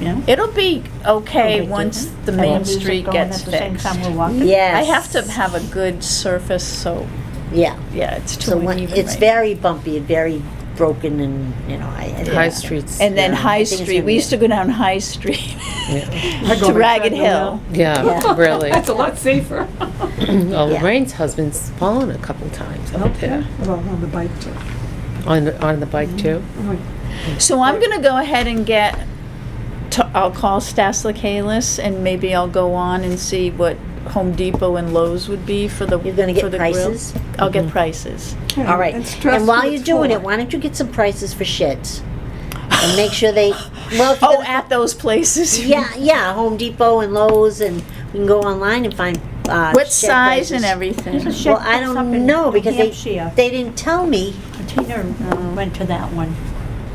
you know? It'll be okay Oh, wait, once didn't the we? Have main music street going gets at the same fixed. time we're walking? Yes. I have to have a good surface, so, Yeah. yeah, it's too So when, uneven it's right very bumpy and very broken, and High Streets. And then yeah. High think it's Street, gonna we be- used to go down High Street Yeah. to Ragged Hill. Yeah, Yeah. really. That's a lot safer. Well, Yeah. Lorraine's husband's fallen a couple times up there. Well, on the bike too. On the bike too. So I'm gonna go ahead and I'll call Stasla Kalis, and maybe I'll go on and see what Home Depot and Lowe's would be for the, You're gonna get for the grill. prices? I'll get prices. All right. And stress And while what you're it's doing for. it, why don't you get some prices for sheds? And make sure they, well, if you're Oh, gonna- at those places? yeah, Home Depot and Lowe's, and we can go online and find, What shed size and prices. everything? There's a shed Well, I that's up don't in know, New because Hampshire. they didn't tell me. Tina went to that one.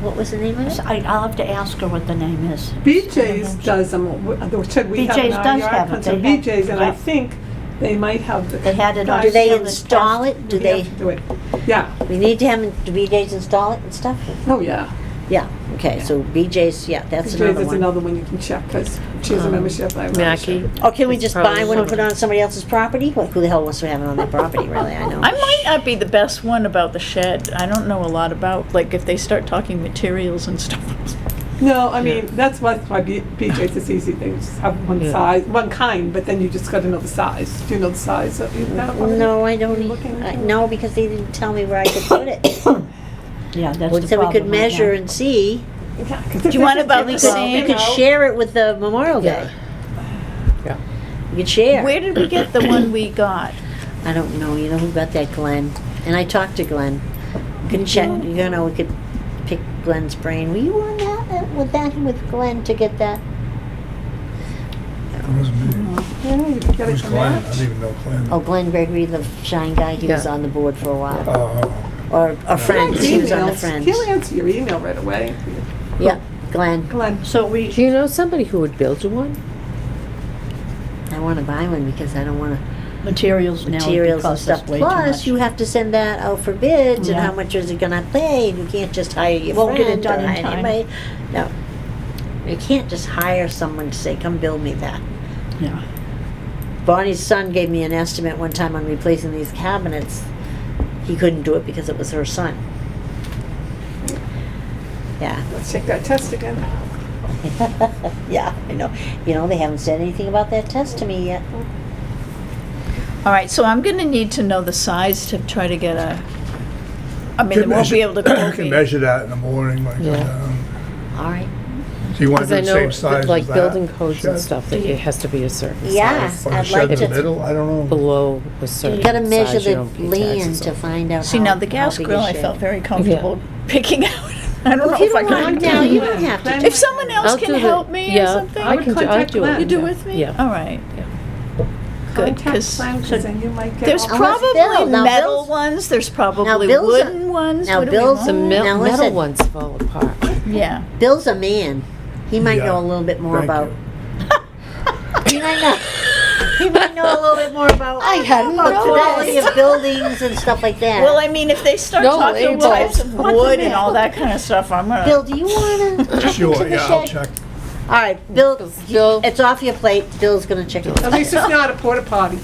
What was the name of it? I'll have to ask her what the name is. BJ's does them, the shed we have in BJ's our does yard have it. comes from They have- BJ's, and I yeah. think they might have the. They had it on Do they sale this install past- it? Do We they, have to do it. Yeah, we need to have, do BJ's install it and stuff? oh, yeah. Yeah, okay, so BJ's, yeah, that's BJ's another is one. another one you can check, because she has a membership, I have a Mackie. membership. Or can we It's just probably buy one and put it one. on somebody else's property? Like, who the hell wants to have it on their property, really, I know. I might not be the best one about the shed. I don't know a lot about, like, if they start talking materials and stuff. No, I mean, that's why BJ's is easy, they just have one Yeah. size, one kind, but then you just gotta know the size. Do you know the size of that one? No, I don't, Looking for it? no, because they didn't tell me where I could put it. Yeah, that's We the said we problem could right measure now. and see. Yeah, 'cause Do you want about We the could, same? we could share it with the Memorial Day. Yeah. We could share. Where did we get the one we got? I don't know, you know who got that, Glenn? And I talked to Glenn. We could check, you know, we could pick Glenn's brain. Were you on that, with Glenn to get that? It wasn't me. Yeah, you could It get it was from Glenn. I that. didn't even know Glenn. Oh, Glenn Gregory, the shine guy, he was Yeah. on the board for a while. Oh, Or Friends, he was on the Emails. Friends. He'll answer your email right away. Yeah, Glenn. Glenn, So we, Do you know somebody who would build you one? I want to buy one because I don't want materials now materials and cost us stuff. way too Plus, much. you have to send that out for bids, and Yeah. how much is it gonna pay? And you can't just hire your Won't get it friend done or in hire time. anybody. No, you can't just hire someone to say, "Come build me that." Yeah. Bonnie's son gave me an estimate one time on replacing these cabinets. He couldn't do it because it was her son. Yeah. let's check that test again. Yeah, I know. You know, they haven't said anything about that test to me yet. All right, so I'm gonna need to know the size to try to get a, I mean, they Can won't be measure- able to quote Can me. measure that in the morning when I Yeah. come down. All right. Do you want Because to I do the know, same size that, like as that? building codes and shed? stuff, that it has to be a certain Yeah. size. Or the I'd shed like in the to- middle? I don't know. Below a certain You gotta measure size, you the don't pay land taxes to on. find out See, how, now the gas how big grill, a I shed. felt very comfortable picking out. I don't Well, know if you if I don't want could. to, you don't have to. If someone else I'll can do the- help me or yeah, something. I would I'll contact do it. Glenn. You do Yeah. with me? Yeah. All right. Yeah. Good, Contact 'cause Glenn, 'cause then you might get. there's all- Unless probably Bill- now metal Bill's- ones, there's probably Bill's a- wooden ones. now What do we Bill's want? The Now metal listen. ones fall apart. Yeah. Bill's a man. He might Yeah. know a little bit more Thank about. you. He might know. He might know a little bit more about. hadn't about noticed. quality of buildings and stuff like that. Well, I mean, if they start No talking labels. types of What's wood in and there? all that kind of stuff, I'm gonna. Bill, do you wanna? Sure, to the yeah, I'll shed? check. All right, Bill. Bill- It's off your plate. Bill's gonna check it. At least it's not a porta potty.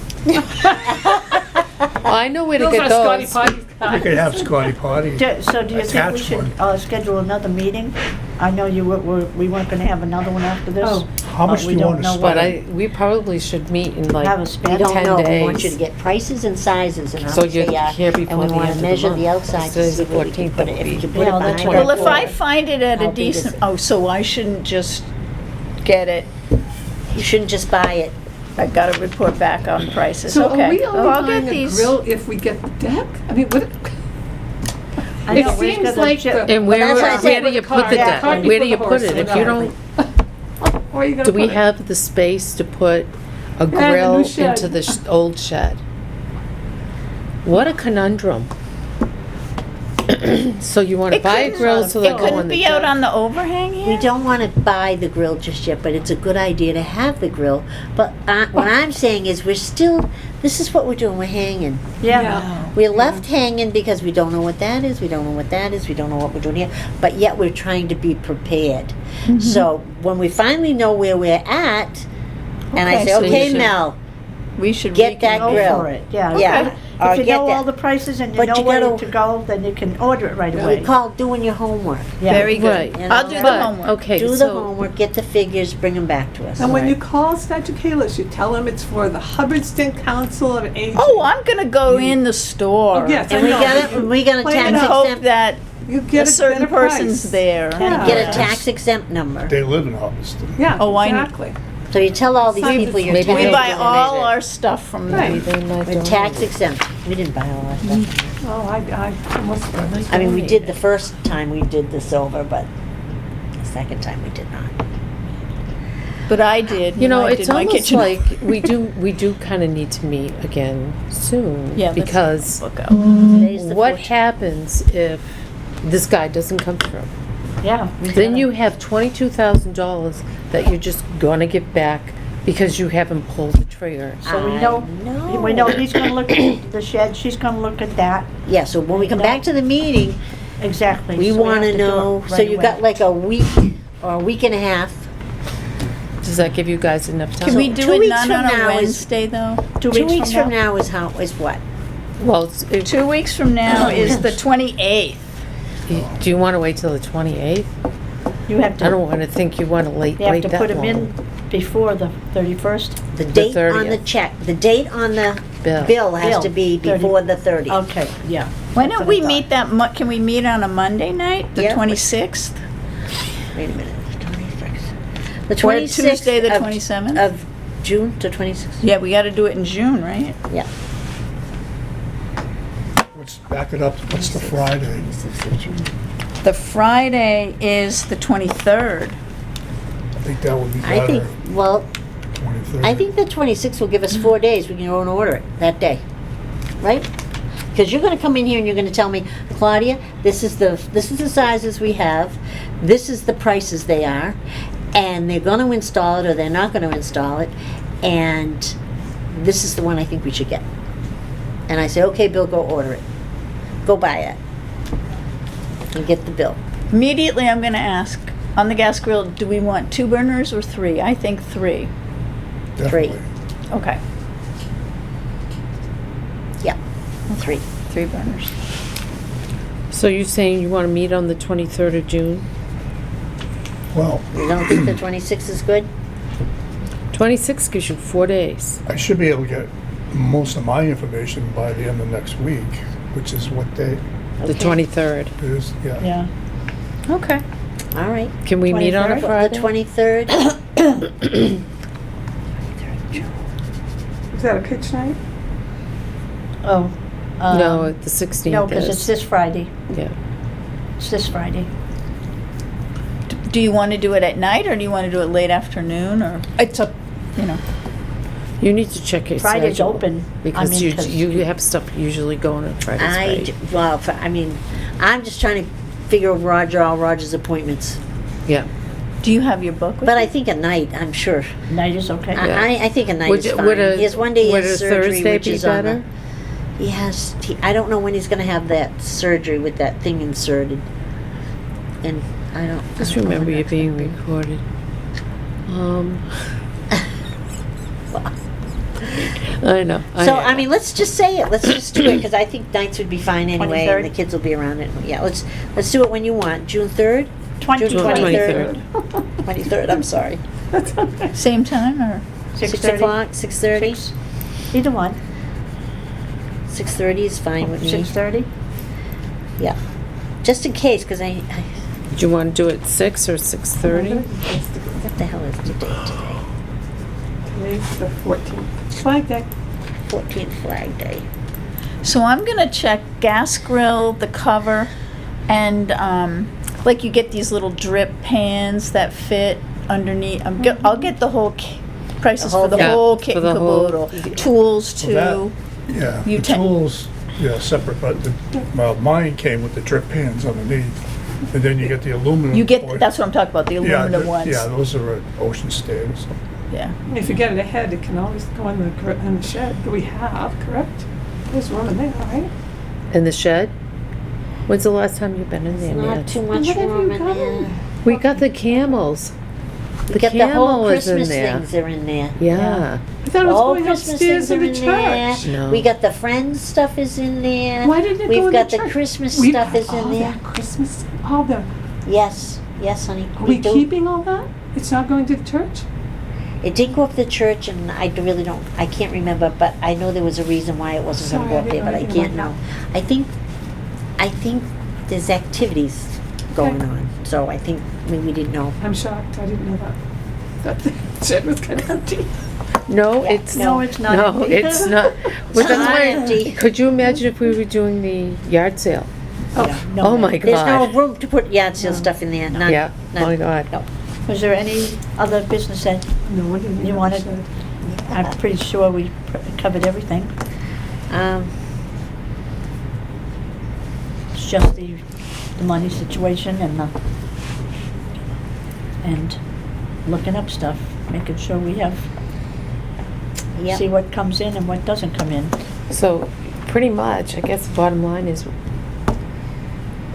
Well, I know where to Those get are Scotty those. potties. You could have Scotty Potty. So do you think we Attach should one. schedule another meeting? I know we weren't gonna have another one after this. Oh, How much do we you don't want to know spend? But we probably should meet in like Have a spend. We don't 10 know, days. we want you to get prices and sizes and how So much you're they are. here And before we the wanna end of the measure month. the outside to Today's see the where we can 14th, put that it, would if you be- can put it Yeah, that's behind what Well, our if I door. find it at How a big is decent, it? oh, so I shouldn't just get it, You shouldn't just buy it. I gotta report back on prices, So okay. are we Oh, only I'll get buying a these. grill if we get the deck? I mean, what? I It know, where's seems gonna like ju- the. And where, that's what I said where do with you the put car. the Yeah, deck? cart Where do before you the put horse, it? If you don't, Where are you gonna do we put it? have the space to put a the new grill shed. into the old shed? What a conundrum. So you want to It buy a couldn't- grill so It they'll go couldn't on the be out deck? on the overhang We here? don't wanna buy the grill just yet, but it's a good idea to have the grill. But what I'm saying is, we're still, this is what we're doing, we're hanging. Yeah, We're left hanging because we don't know what that is, we don't know what that is, we don't know what we're doing here, but yet we're trying to be prepared. So when we finally know where we're at, and I Okay, say, so you okay, should- Mel, We should Get that go grill. for it, yeah. Yeah, or If you get know that- all the prices and you But know you where gotta- to go, then you can order it right we away. call doing your homework. Yeah. Very good. Right. You I'll know, do the But, homework. okay, Do the so, homework, get the figures, bring them back to us. And when you Right. call Statue Kalish, you tell them it's for the Hubbardston Council of Aging. Oh, I'm gonna go in the store. Oh, yes, And we I know, got but it, you we got a plan it And tax out. hope exempt, that You a get a certain better person's price. there. Yeah. get a tax exempt number. They live in Hubbardston. Yeah, Oh, I know. exactly. So you tell all these Maybe people your they tax We don't buy exempt. all our stuff from Right. them. they might We're donate tax it. exempt. We didn't buy all our stuff. Oh, I almost. I mean, we did the first time we did the silver, but the second time we did not. But I did. You know, when I it's did my almost kitchen. like we do kind of need to meet again soon. Yeah, let's Because look out. Today's the what 14th. happens if this guy doesn't come through? Yeah. Then you have $22,000 that you're just gonna give back because you haven't pulled the trigger. So we I know, know. we know he's gonna look at the shed, she's gonna look at that, Yeah, so when we come back to the meeting, exactly. we So want have to do it know, so right you away. got like a week or a week and a half. Does that give you guys enough time? Can we 2 do it weeks not from on a now is- Wednesday, though? 2 2 weeks weeks from now is how, is what? Well, 2 weeks from now is the 28th. do you want to wait till the 28th? You have I don't to, want to think you want to you have wait to that put him in long. before the 31st. The date on the 30th. check, the date on the Bill. bill has Bill, to be 30. before the 30th. Okay, yeah. Why That's don't what we I meet thought. can we meet on a Monday night, the Yeah. 26th? Wait a minute, the 26th. The Or 26th. Tuesday, the of- 27th? Of June to 26th. Yeah, we gotta do it in June, right? Yeah. Let's back it up. What's the Friday? 26th of June. The Friday is the 23rd. I think that would be I think, better. well, 23rd. I think the 26th will give us 4 days. We can go and order it that day, right? Because you're going to come in here and you're going to tell me, Claudia, this is the sizes we have. This is the prices they are, and they're going to install it or they're not going to install it, and this is the one I think we should get. And I say, okay, Bill, go order it. Go buy it. And get the bill. Immediately, I'm gonna ask, on the gas grill, do we want 2 burners or 3? I think 3. Definitely. Okay, Yeah, 3. 3 burners. So you're saying you want to meet on the 23rd of June? Well, You don't think the 26th is good? 26 gives you 4 days. I should be able to get most of my information by the end of next week, which is what day The Okay. 23rd. it is. Yeah. Yeah. Okay. All right. Can we meet on a 23rd? Friday? The 23rd. Is that a pitch night? Oh. No, the 16th No, because it's is. this Friday. Yeah. It's this Friday. Do you wanna do it at night, or do you wanna do it late afternoon, or, it's up, you know? You need to check your schedule. Friday's open. Because I mean, 'cause you have stuff usually going on Fridays, right? I'm just trying to figure out all Roger's appointments. Yeah. Do you have your book with But you? I think a night, I'm sure. Night is okay. Yeah. I think a night Would is you- fine. would a- He has one day he would has a surgery, Thursday which be is on better? I don't know when he's gonna have that surgery with that thing inserted. And I don't. Just I don't know remember when you're that's being gonna be. recorded. I know. So, I mean, let's just say it. Let's just do it, because I think nights would be fine anyway, and 23rd? the kids will be around it. Yeah, let's do it when you want. June 3rd? 23rd. 23rd, I'm sorry. That's okay. Same time or? 6 6:30? o'clock, 6:30? Either one. 6:30 is fine with me. 6:30? Yeah. Just in case, because I Do you want to do it 6 or 6:30? what the hell is the date today? Today's the 14th. Flag Day. 14th Flag Day. So I'm gonna check gas grill, the cover, and like you get these little drip pans that fit underneath. I'll get the whole prices for the Yeah, whole kit for and the whole- caboodle. Tools Well, too. Yeah, the Uten- tools, yeah, separate, but well, mine came with the drip pans underneath. And then you get the aluminum. You get, foil. that's what I'm talking about, the Yeah, aluminum ones. Yeah, those are at Ocean State or something. Yeah. If you get it ahead, it can always go in the shed that we have, correct? There's room in there, right? In the shed? When's the last time you've been in there, Not Nancy? too much What have you room in got? there. We got the camels. We The got the whole camel is in Christmas there. things are in there. Yeah. I thought it was All going Christmas upstairs things in are the in church. there. No. We got the Friends stuff is in there. Why didn't it go We've in got the the church? Christmas We've stuff got is in all there. that Christmas, all the, Yes, yes, honey. are we do. keeping all that? It's not going to the church? It did go up to the church, and I really don't. I can't remember, but I know there was a reason why it wasn't going to Sorry, go up there, I but I didn't can't know know. I think there's activities going Okay. on, so I think maybe we didn't know. I'm shocked, I didn't know that. That the shed was kind of empty. No, Yeah. it's. No, it's not No, empty. it's not. Well, that's not why- empty. Could you imagine if we were doing the yard sale? Oh my God. There's no room to put yard sale stuff in there. None. Yeah, None. oh my God. No. Was there any other business that, No, I didn't. You know wanted- the shed. I'm pretty sure we covered everything. It's just the money situation and looking up stuff, making sure we have, Yep. see what comes in and what doesn't come in. So, pretty much, I guess the bottom line is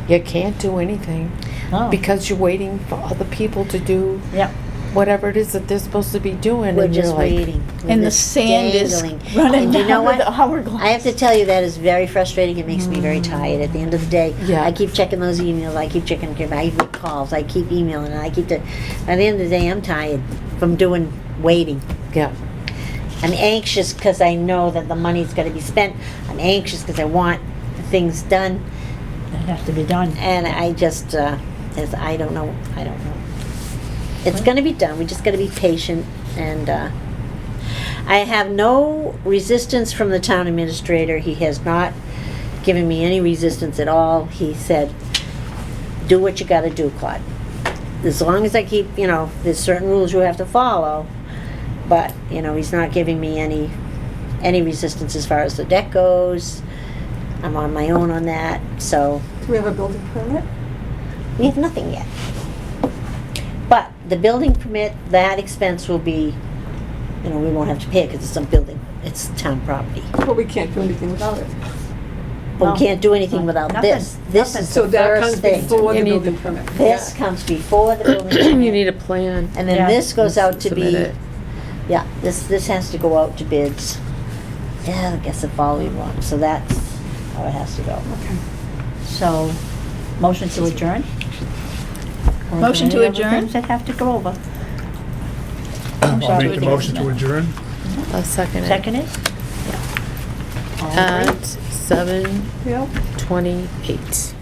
you can't do anything Oh, because you're waiting for other people to do yeah. whatever it is that they're supposed to be doing. We're and you're just like, waiting. We're And the just sand is dangling. running And you know down what? with the hourglass. I have to tell you, that is very frustrating. It makes me very tired. At the end of the day, Yeah. I keep checking those emails. I keep checking, I make calls. I keep emailing. I keep at the end of the day, I'm tired from waiting. Yeah. I'm anxious because I know that the money's going to be spent. I'm anxious because I want things done. That has to be done. And I just, I don't know. It's going to be done. We just got to be patient. And I have no resistance from the town administrator. He has not given me any resistance at all. He said, do what you got to do, Claude. As long as I keep, there's certain rules you have to follow. But, he's not giving me any resistance as far as the deck goes. I'm on my own on that. So Do we have a building permit? we have nothing yet. But the building permit, that expense will be, we won't have to pay it because it's a building, it's town property. But we can't do anything without it. But No. we can't do anything without Nothing. this. This Nothing. is So the that first comes thing. before the You need building the- permit. This comes before the building You permit. need a plan. And then Yeah. this goes out to Submit be, it. yeah, this has to go out to bids. Yeah, I guess the following one, so that's how it has to go. Okay. So, motion to adjourn? Or is Motion there to any other adjourn? things that have to go over? I'll sorry. make the motion to adjourn. I'll second it. Second is? All in At favor? 7:28. Yeah.